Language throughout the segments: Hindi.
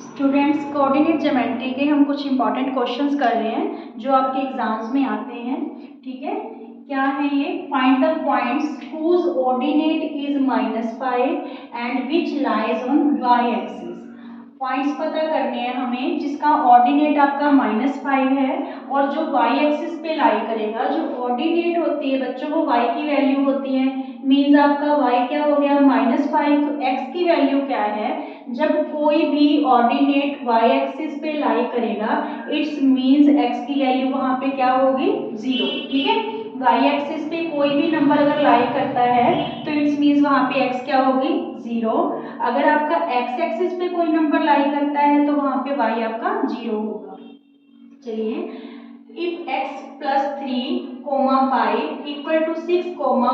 स्टूडेंट्स, कोऑर्डिनेट ज्योमेट्री के हम कुछ इंपॉर्टेंट क्वेश्चंस कर रहे हैं जो आपके एग्जाम्स में आते हैं। ठीक है, क्या है ये? Find the points whose ordinate is -5 and which lies on y axis. पॉइंट्स पता करने हैं हमें जिसका ऑर्डिनेट आपका -5 है और जो y एक्सिस पे लाई करेगा। जो ऑर्डिनेट होती है बच्चों वो y की वैल्यू होती है, मीन्स आपका y क्या हो गया? -5। तो x की वैल्यू क्या है? जब कोई भी ऑर्डिनेट y एक्सिस पे लाई करेगा इट्स मींस x की वैल्यू वहां पे क्या होगी? 0। ठीक है, y एक्सिस पे कोई भी नंबर अगर लाई करता है तो इट्स मींस वहां पे x क्या होगी? 0। अगर आपका x एक्सिस पे कोई नंबर लाई करता है तो वहां पे y आपका 0 होगा। चलिए, if x plus 3, 5 equal to 6,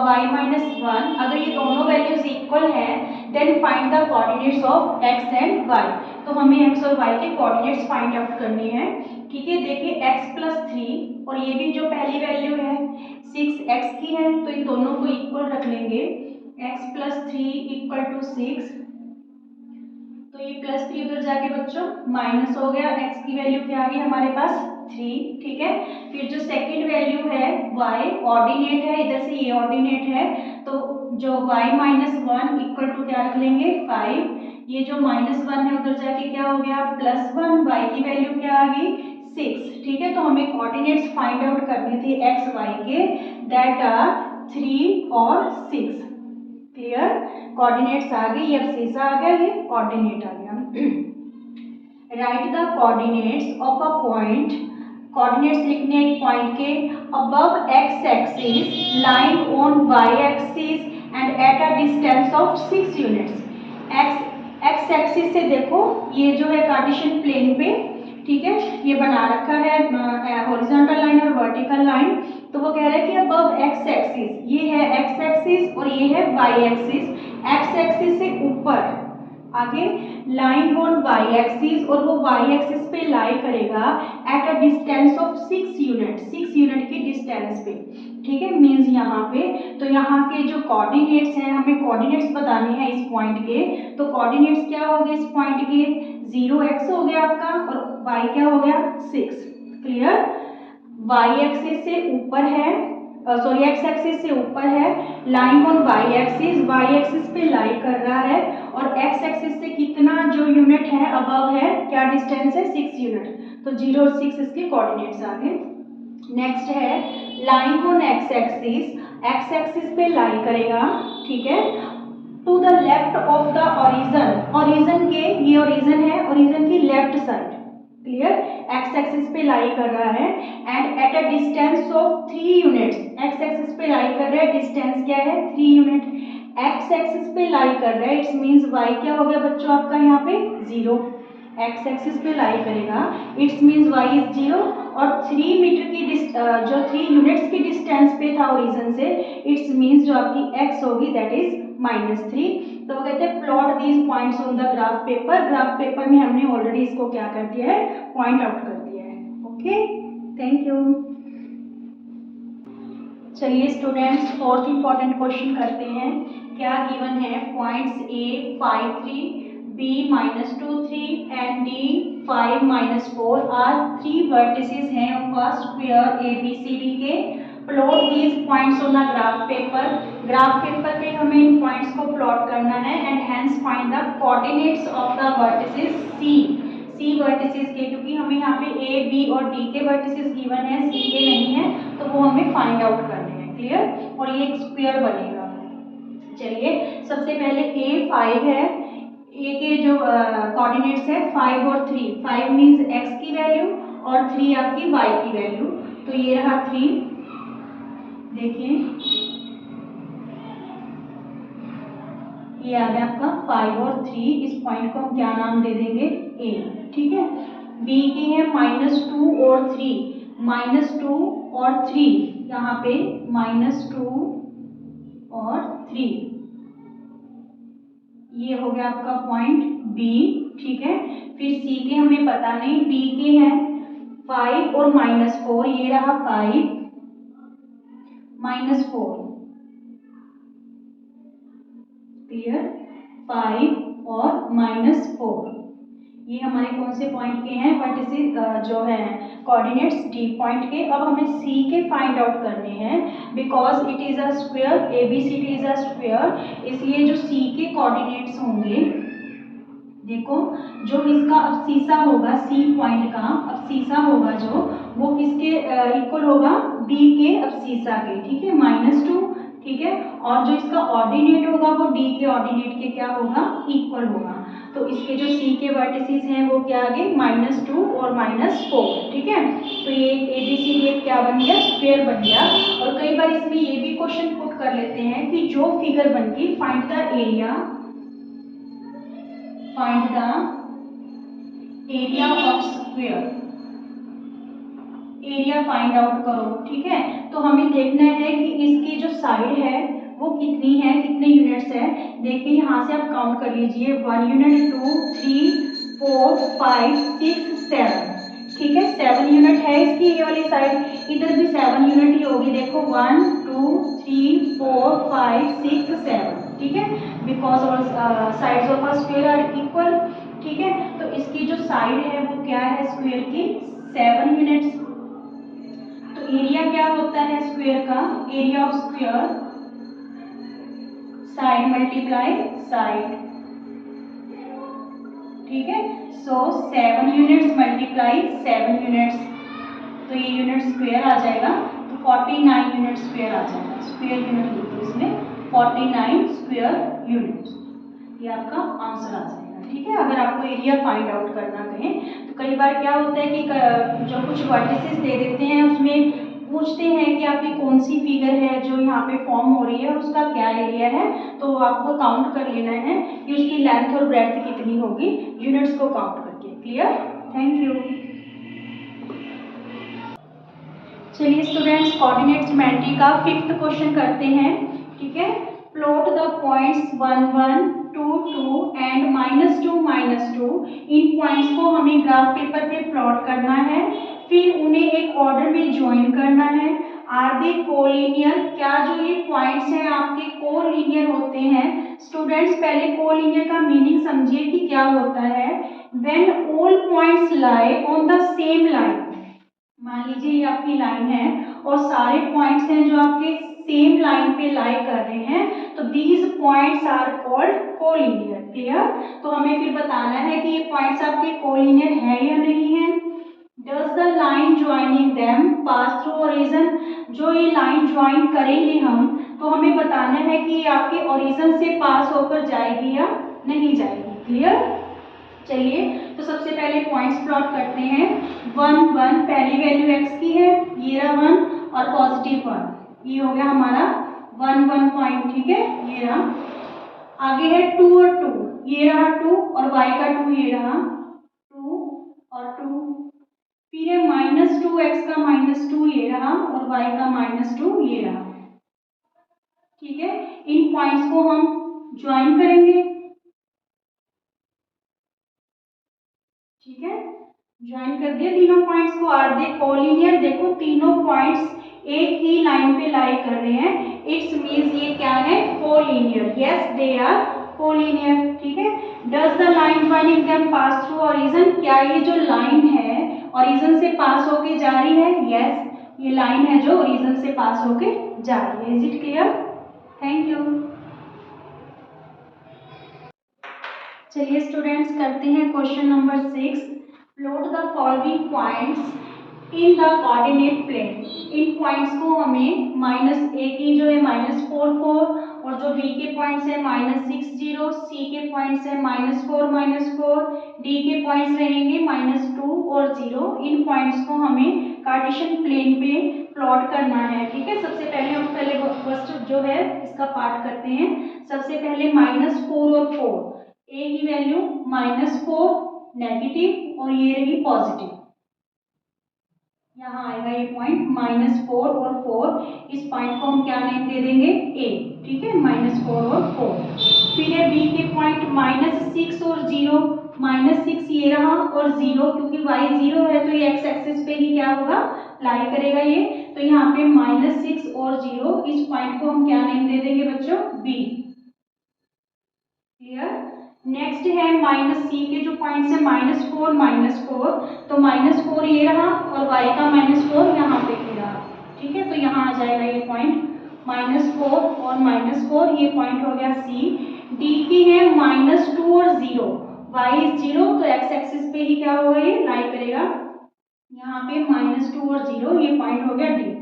y minus 1, अगर ये दोनों वैल्यूज इक्वल है then find the coordinates of x and y। तो हमें x और y के कोऑर्डिनेट्स फाइंड आउट करने हैं। ठीक है, देखिए x plus 3 और ये भी जो पहली वैल्यू है 6 x की है तो इन दोनों को इक्वल रख लेंगे। x plus 3 equal to 6, तो ये +3 उधर जाके बच्चों माइनस हो गया। x की वैल्यू क्या आ गई हमारे पास? 3। ठीक है, फिर जो सेकंड वैल्यू है y ऑर्डिनेट है, इधर से ये ऑर्डिनेट है तो जो y -1 इक्वल टू क्या रख लेंगे? 5। ये जो -1 है उधर जाके क्या हो गया? +1। y की वैल्यू क्या आ गई? 6। ठीक है, तो हमें कोऑर्डिनेट्स फाइंड आउट करने थे x y के, दैट आर 3 और 6। क्लियर, कोऑर्डिनेट्स आ गई। अब शीशा आ गया, ये कोऑर्डिनेट आ गया। Right the coordinates of a point. Coordinates लिखने एक पॉइंट के above x axis lying on y axis and at a distance of 6 units. x axis से देखो ये जो है कार्टेशियन प्लेन पे, ठीक है, ये बना रखा है हॉरिजॉन्टल लाइन और वर्टिकल लाइन। तो वो कह रहा है कि अबव x एक्सिस, ये है x एक्सिस और ये है y एक्सिस। x एक्सिस से ऊपर आगे लाइंग ऑन y एक्सिस और वो y एक्सिस पे लाई करेगा eight a distance of 6 unit, 6 unit की डिस्टेंस पे। ठीक है, मींस यहाँ पे तो यहाँ के जो कोऑर्डिनेट्स हैं, हमें कोऑर्डिनेट्स बताने हैं इस पॉइंट के। तो कोऑर्डिनेट्स क्या हो गए इस पॉइंट के? 0x हो गया आपका और y क्या हो गया? 6। क्लियर, y एक्सिस से ऊपर है, सॉरी x एक्सिस से ऊपर है, lying on y axis, y axis पे लाई कर रहा है और x एक्सिस से कितना जो यूनिट है अबव है, क्या डिस्टेंस है? 6 यूनिट। तो 0 और 6 इसके कोऑर्डिनेट्स आ गए। नेक्स्ट है लाइंग ऑन x एक्सिस पे लाई करेगा। ठीक है, to the left of the origin, origin के, ये ओरिजिन है, ओरिजिन की left side. Clear, x axis पे लाई कर रहा है and at a distance of 3 units. x axis पे लाई कर रहा है, डिस्टेंस क्या है? 3 यूनिट। x एक्सिस पे लाई कर रहा है, इट्स मींस y क्या हो गया बच्चों आपका यहाँ पे? 0। x एक्सिस पे लाई करेगा इट्स मींस y इज 0 और 3 मीटर की जो 3 यूनिट्स की डिस्टेंस पे था ओरिजिन से, इट्स मींस जो आपकी x होगी दैट इज -3। तो वो कहते हैं plot these points on the graph paper. Graph paper में हमने ऑलरेडी इसको क्या कर दिया है? पॉइंट आउट कर दिया है। Okay, thank you. चलिए स्टूडेंट्स, फोर्थ इंपॉर्टेंट क्वेश्चन करते हैं। क्या गिवन है? Points A 5 3, B -2 3 and D 5 -4 are 3 vertices हैं ऑफ अ स्क्वायर ABCD के। Plot these points on the graph paper. Graph paper पे हमें इन पॉइंट्स को प्लॉट करना है and hence find the coordinates of the vertices C vertices के, क्योंकि हमें यहाँ पे A B और D के वर्टिसेस गिवन है, C के नहीं है, तो वो हमें फाइंड आउट करने हैं। क्लियर, और ये एक स्क्वायर बनेगा। चलिए, सबसे पहले A 5 है, A के जो कोऑर्डिनेट्स है 5 और 3। 5 मींस x की वैल्यू और 3 आपकी y की वैल्यू। तो ये रहा 3। देखिए ये आ गया आपका 5 और 3। इस पॉइंट को हम क्या नाम दे देंगे? A। ठीक है, B की है -2 और 3, -2 और 3, यहाँ पे -2 और 3, ये हो गया आपका पॉइंट B। ठीक है, फिर C के हमें पता नहीं, D के हैं 5 और -4, ये रहा 5 -4। क्लियर, 5 और -4, ये हमारे कौन से पॉइंट के हैं, वर्टिसेस जो है कोऑर्डिनेट्स डी पॉइंट के। अब हमें सी के फाइंड आउट करने हैं, because it is a square, ABCD is a square, इसलिए जो सी के कोऑर्डिनेट्स होंगे, देखो जो इसका अब सीसा होगा सी पॉइंट का, अब सीसा होगा जो वो किसके इक्वल होगा, बी के अब सीसा के, ठीक है, -2, ठीक है, और जो इसका ऑर्डिनेट होगा वो डी के ऑर्डिनेट के क्या होगा, इक्वल होगा। तो इसके जो सी के वर्टिसेस हैं वो क्या आ गए, -2 और -4, ठीक है। तो ये ABCD एक क्या बन गया, स्क्वायर बन गया। और कई बार इसमें ये भी क्वेश्चन पुट कर लेते हैं कि जो फिगर बन गई, find the area, find the area of square, area find out करो, ठीक है। तो हमें देखना है कि इसकी जो साइड है वो कितनी है, कितने यूनिट्स है। देखिए यहाँ से आप काउंट कर लीजिए, 1 यूनिट, 2, 3, 4, 5, 6, 7, ठीक है, 7 यूनिट है इसकी ये वाली साइड, इधर भी 7 यूनिट ही होगी। देखो 1, 2, 3, 4, 5, 6, 7, ठीक है, because all sides of a square are equal, ठीक है। तो इसकी जो साइड है वो क्या है स्क्वायर की, 7 यूनिट्स। तो एरिया क्या होता है स्क्वायर का, area of square side multiply side, ठीक है। सो 7 यूनिट्स मल्टीप्लाई 7 यूनिट्स, तो ये यूनिट स्क्वायर आ जाएगा, तो 49 यूनिट स्क्वायर आ जाएगा, स्क्वायर यूनिट लिखो इसमें 49 स्क्वायर यूनिट्स, ये आपका आंसर आ जाएगा, ठीक है। अगर आपको एरिया फाइंड आउट करना कहें तो कई बार क्या होता है कि जो कुछ वर्टिसेस दे देते हैं उसमें पूछते हैं कि आपकी कौन सी फिगर है जो यहाँ पे फॉर्म हो रही है और उसका क्या एरिया है, तो आपको काउंट कर लेना है कि उसकी लेंथ और ब्रेड्थ कितनी होगी, यूनिट्स को काउंट करके। Clear, thank you. चलिए स्टूडेंट्स, कोऑर्डिनेट ज्योमेट्री का 5th क्वेश्चन करते हैं, ठीक है। Plot the points 1, 1, 2, 2 and -2, -2, in points को हमें ग्राफ पेपर पे प्लॉट करना है, फिर उन्हें एक ऑर्डर में ज्वाइन करना है। आर दे कोलिनियर, क्या जो ये पॉइंट्स हैं आपके कोलिनियर होते हैं। स्टूडेंट्स पहले कोलिनियर का मीनिंग समझिए कि क्या होता है, when all points lie on the same line. मान लीजिए ये आपकी लाइन है और सारे पॉइंट्स हैं जो आपके सेम लाइन पे लाई कर रहे हैं, तो these points are called collinear. Clear, तो हमें फिर बताना है कि ये पॉइंट्स आपके कोलिनियर है या नहीं है। Does the line joining them pass through origin, जो ये लाइन ज्वाइन करेंगे हम, तो हमें बताना है कि ये आपके ओरिजिन से पास होकर जाएगी या नहीं जाएगी। क्लियर, चलिए तो सबसे पहले पॉइंट्स प्लॉट करते हैं। 1, 1 पहली वैल्यू x की है, ये रहा 1 और +1, ये हो गया हमारा 1, 1 पॉइंट, ठीक है, ये रहा। आगे है 2 और 2, ये रहा 2 और y का 2, ये रहा 2 और 2। फिर है -2, x का -2, ये रहा, और y का -2, ये रहा, ठीक है। इन पॉइंट्स को हम ज्वाइन करेंगे, ठीक है, ज्वाइन कर दिया तीनों पॉइंट्स को। आर दे कोलिनियर, देखो तीनों पॉइंट्स एक ही लाइन पे लाई कर रहे हैं, इट्स मींस ये क्या है, collinear. Yes they are collinear, ठीक है। Does the line joining them pass through origin, क्या ये जो लाइन है ओरिजिन से पास होके जा रही है। यस, ये लाइन है जो ओरिजिन से पास होके जा रही है। Is it clear, thank you. चलिए स्टूडेंट्स करते हैं question number 6। Plot the following points in the coordinate plane. इन पॉइंट्स को हमें -a की जो है -4, 4, और जो b के पॉइंट्स है -6, 0, c के पॉइंट्स है -4, -4, d के पॉइंट्स रहेंगे -2 और 0। इन पॉइंट्स को हमें कार्टेशियन प्लेन पे प्लॉट करना है, ठीक है। सबसे पहले हम फर्स्ट जो है इसका पार्ट करते हैं। सबसे पहले -4 और 4, a की वैल्यू -4 नेगेटिव और ये रही पॉजिटिव, यहाँ आएगा ये पॉइंट -4 और 4, इस पॉइंट को हम क्या नेम दे देंगे, a, ठीक है, -4 और 4। फिर है b के पॉइंट -6 और 0, -6 ये रहा और 0, क्योंकि y 0 है तो ये x एक्सिस पे ही क्या होगा, लाई करेगा ये, तो यहाँ पे -6 और 0, इस पॉइंट को हम क्या नेम दे देंगे बच्चों, b। क्लियर, नेक्स्ट है माइनस सी के जो पॉइंट्स है -4 तो -4 ये रहा और y का -4 यहाँ पे ये रहा। ठीक है, तो यहाँ आ जाएगा ये पॉइंट -4 और -4, ये पॉइंट हो गया सी। डी की है -2 और 0, y इज 0 तो x एक्सिस पे ही क्या होगा, ये लाई करेगा। यहाँ पे -2 और 0, ये पॉइंट हो गया डी।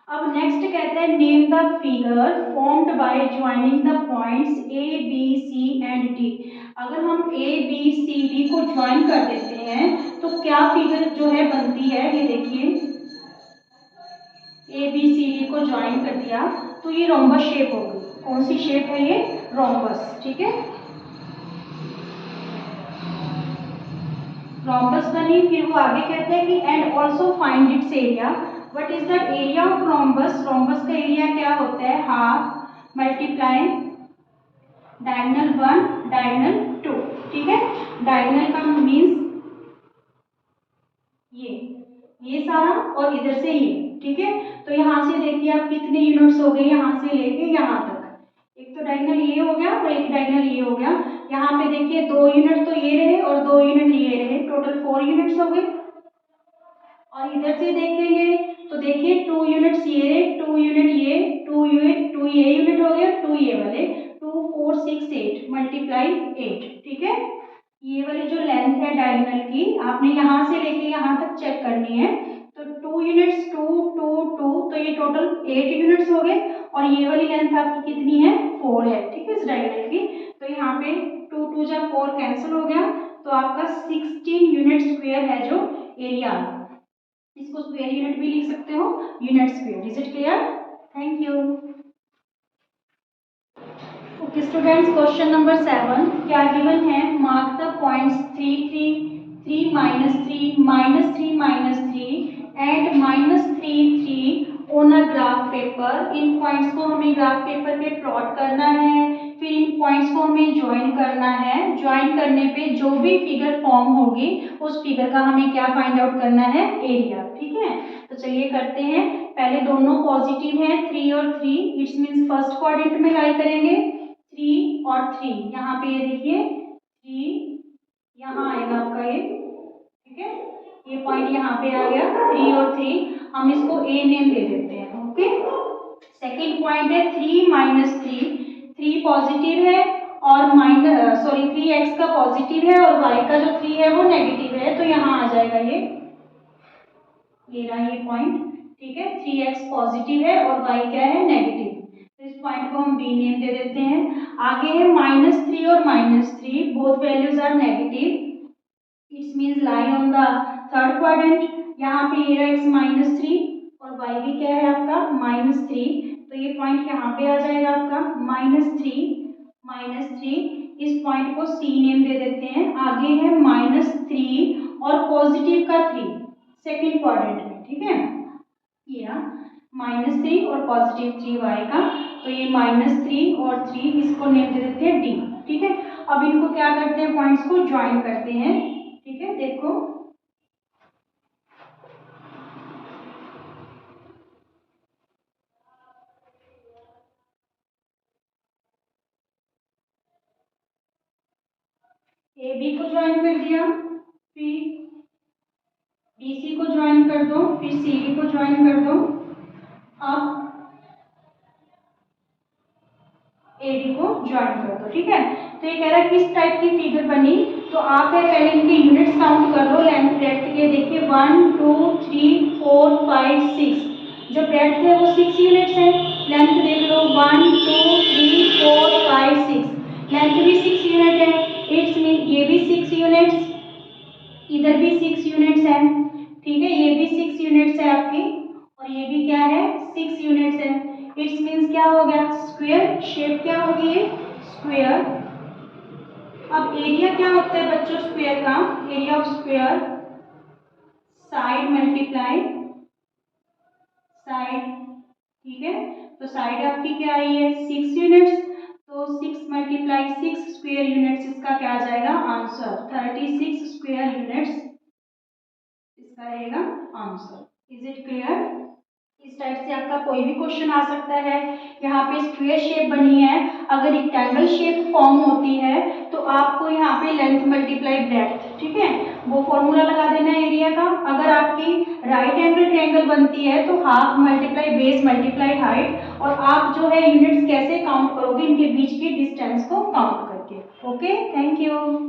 अब नेक्स्ट कहते हैं name the figure formed by joining the points A B C and D. अगर हम ए बी सी डी को ज्वाइन कर देते हैं तो क्या फिगर जो है बनती है, ये देखिए ए बी सी डी को ज्वाइन कर दिया तो ये रोम्बस शेप होगी। कौन सी शेप है ये, रोम्बस। ठीक है, रोम्बस बनी। फिर वो आगे कहते हैं कि and also find its area. What is the area of rhombus. Rhombus का एरिया क्या होता है, हाफ मल्टीप्लाई डायगोनल 1 डायगोनल 2। ठीक है, डायगोनल का मीन्स ये सारा और इधर से ये। ठीक है, तो यहाँ से देखिए आप कितने यूनिट्स हो गए, यहाँ से लेके यहाँ तक। एक तो डायगोनल ये हो गया और एक डायगोनल ये हो गया। यहाँ पे देखिए 2 यूनिट तो ये रहे और 2 यूनिट ये रहे, टोटल 4 यूनिट्स हो गए। और इधर से देखेंगे तो देखिए 2 यूनिट्स ये रहे, 2 यूनिट ये, 2 ये यूनिट हो गया, 2 ये वाले, 2 4 6 8 मल्टीप्लाई 8। ठीक है, ये वाली जो लेंथ है डायगोनल की आपने यहाँ से लेके यहाँ तक चेक करनी है। तो 2 यूनिट्स 2 2 2 तो ये टोटल 8 यूनिट्स हो गए और ये वाली लेंथ आपकी कितनी है, 4 है। ठीक है, इस डायगोनल की। तो यहाँ पे 2 2 जा 4 कैंसिल हो गया, तो आपका 16 यूनिट स्क्वायर है जो एरिया। इसको स्क्वायर यूनिट भी लिख सकते हो, unit square. Is it clear? Thank you. Okay students, question number 7 क्या गिवन है, mark the points 3 3 3 -3 -3 -3 and -3 3 on a graph paper. In points को हमें ग्राफ पेपर पे प्लॉट करना है, फिर इन पॉइंट्स को हमें ज्वाइन करना है। ज्वाइन करने पे जो भी फिगर फॉर्म होगी उस फिगर का हमें क्या फाइंड आउट करना है, एरिया। ठीक है, तो चलिए करते हैं। पहले दोनों पॉजिटिव हैं 3 और 3, इट्स मीन्स फर्स्ट क्वाड्रेंट में लाई करेंगे। 3 और 3 यहाँ पे ये देखिए 3 यहाँ आएगा आपका ये। ठीक है, ये पॉइंट यहाँ पे आ गया 3 और 3, हम इसको ए नेम दे देते हैं। ओके, सेकेंड पॉइंट है 3 -3, 3 पॉजिटिव है और सॉरी 3x का पॉजिटिव है और y का जो 3 है वो नेगेटिव है, तो यहाँ आ जाएगा ये रहा ये पॉइंट। ठीक है, 3x पॉजिटिव है और y क्या है, नेगेटिव। तो इस पॉइंट को हम बी नेम दे देते हैं। आगे है -3 और -3, both values are negative, it's means lie on the third quadrant. यहाँ पे ये रहा x -3 और y भी क्या है आपका -3, तो ये पॉइंट यहाँ पे आ जाएगा आपका -3। इस पॉइंट को सी नेम दे देते हैं। आगे है -3 और पॉजिटिव का 3 सेकेंड क्वाड्रेंट में। ठीक है, ये रहा -3 और पॉजिटिव 3 y का, तो ये -3 और 3 इसको नेम दे देते हैं डी। ठीक है, अब इनको क्या करते हैं, पॉइंट्स को ज्वाइन करते हैं। ठीक है, देखो ए बी को ज्वाइन कर दिया, फिर बी सी को ज्वाइन कर दो, फिर सी डी को ज्वाइन कर दो। अब ए डी को ज्वाइन कर दो। ठीक है, तो ये कह रहा है किस टाइप की फिगर बनी, तो आप है पहले इनके यूनिट्स काउंट कर लो। लेंथ ब्रेड्थ के देखिए 1 2 3 4 5 6, जो ब्रेड्थ है वो 6 यूनिट्स है। लेंथ देख लो 1 2 3 4 5 6, लेंथ भी 6 यूनिट है, इट्स मीन ये भी 6 यूनिट्स, इधर भी 6 यूनिट्स है। ठीक है, ये भी 6 यूनिट्स है आपकी और ये भी क्या है 6 यूनिट्स है। इट्स मीन्स क्या हो गया, स्क्वायर शेप क्या होगी, ये स्क्वायर। अब एरिया क्या होता है बच्चों स्क्वायर का, area of square side multiply side. ठीक है, तो साइड आपकी क्या आई है 6 यूनिट्स, तो 6 मल्टीप्लाई 6 स्क्वायर यूनिट्स, इसका क्या आ जाएगा आंसर 36 स्क्वायर यूनिट्स, इसका रहेगा आंसर। Is it clear? इस टाइप से आपका कोई भी क्वेश्चन आ सकता है। यहाँ पे स्क्वायर शेप बनी है, अगर रेक्टेंगल शेप फॉर्म होती है तो आपको यहाँ पे लेंथ मल्टीप्लाई ब्रेड्थ, ठीक है, वो फॉर्मूला लगा देना है एरिया का। अगर आपकी राइट एंगल ट्रायंगल बनती है तो half multiply base multiply height, और आप जो है यूनिट्स कैसे काउंट करोगे, इनके बीच के डिस्टेंस को काउंट करके। Okay, thank you.